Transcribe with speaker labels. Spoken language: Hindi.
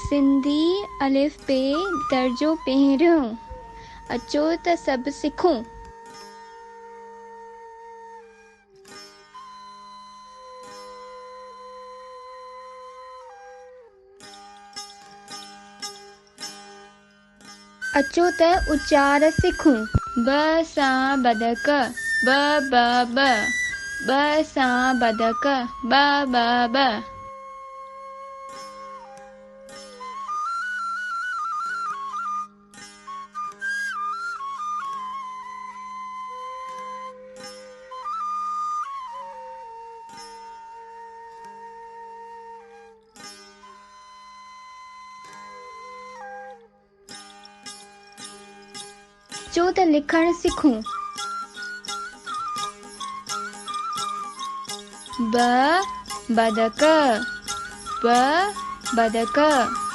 Speaker 1: सिंधी अलिफ पे दर्जो पहिरियों, अचो त सभु सिखूं। अचो त उचार सिखूं। ब सां बदक, ब ब ब, ब सां बदक, ब ब ब। अचो त लिखण सिखूं। ब बदक, ब बदक।